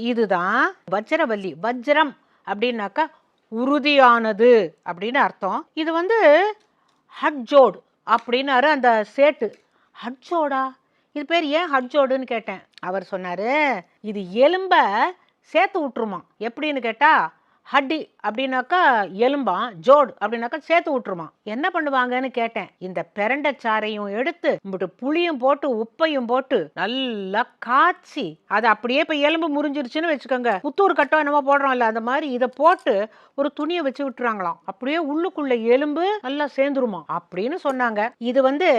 இதுதான் வஜ்ரவல்லி. வஜ்ரம் அப்படின்னாக்கா உறுதியானது அப்படின்னு அர்த்தம். இது வந்து ஹட்ஜோடு அப்படின்னாரு அந்த சேட்டு. ஹட்ஜோடா, இது பேர் ஏன் ஹட்ஜோடுன்னு கேட்டேன். அவர் சொன்னாரு, இது எலும்ப சேர்த்து விட்டுருமா. எப்படின்னு கேட்டா, ஹட்டி அப்படின்னாக்கா எலும்பான், ஜோடு அப்படின்னாக்கா சேர்த்து விட்டுருமா. என்ன பண்ணுவாங்கன்னு கேட்டேன். இந்த பிரண்டைச்சாரையும் எடுத்து புளியும் போட்டு உப்பையும் போட்டு நல்லா காய்ச்சி, அதை அப்படியே இப்போ எலும்பு முறிஞ்சிருச்சுன்னு வச்சுக்கோங்க, புத்தூர் கட்டம் என்னமோ போடுறோம்ல, அந்த மாதிரி இதை போட்டு ஒரு துணியை வச்சு விட்டுறாங்களாம். அப்படியே உள்ளுக்குள்ள எலும்பு நல்லா சேர்ந்துருமா அப்படின்னு சொன்னாங்க. இது வந்து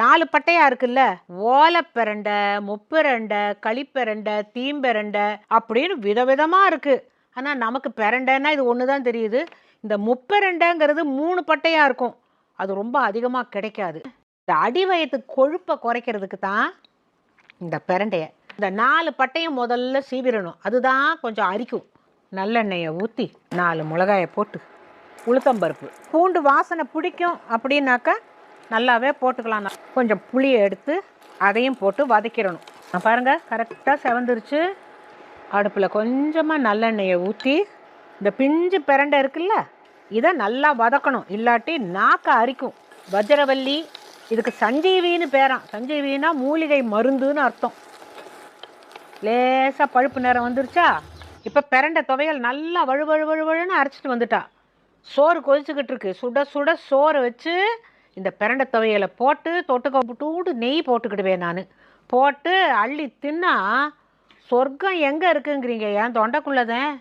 4 பட்டையா இருக்குல்ல, ஓலைப்பிரண்டை, முப்பிரண்டை, களிப்பிரண்டை, தீம்பிரண்டை அப்படின்னு விதவிதமா இருக்கு. ஆனால் நமக்கு பிரண்டைன்னா இது ஒன்று தான் தெரியுது. இந்த முப்பிரண்டைங்கிறது 3 பட்டையாக இருக்கும். அது ரொம்ப அதிகமாக கிடைக்காது. இந்த அடிவயத்து கொழுப்பை குறைக்கிறதுக்கு தான் இந்த பிரண்டையை. இந்த 4 பட்டையும் முதல்ல சீவிரணும். அதுதான் கொஞ்சம் அரிக்கும். நல்லெண்ணெயை ஊற்றி 4 மிளகாயை போட்டு, உளுத்தம்பருப்பு, பூண்டு வாசனை பிடிக்கும் அப்படின்னாக்கா நல்லாவே போட்டுக்கலாம். கொஞ்சம் புளியை எடுத்து அதையும் போட்டு வதக்கிடணும். பாருங்கள், கரெக்டாக செவந்துருச்சு. அடுப்பில் கொஞ்சமாக நல்லெண்ணெயை ஊற்றி இந்த பிஞ்சு பிரண்டை இருக்குல்ல, இதை நல்லா வதக்கணும். இல்லாட்டி நாக்க அரிக்கும். வஜ்ரவல்லி இதுக்கு சஞ்சீவின்னு பேரான். சஞ்சீவின்னா மூலிகை மருந்துன்னு அர்த்தம். லேசாக பழுப்பு நேரம் வந்துருச்சா, இப்போ பிரண்டை துவையல் நல்லா வழுவழுன்னு அரைச்சிட்டு வந்துட்டா. சோறு கொதிச்சுக்கிட்டு இருக்கு. சுட சுட சோறை வச்சு இந்த பிரண்டை துவையலை போட்டு தொட்டுக்க விட்டு நெய் போட்டுக்கிடுவேன் நான். போட்டு அள்ளி தின்னா சொர்க்கம் எங்கே இருக்குங்கிறீங்க? என் தொண்டைக்குள்ளதான்.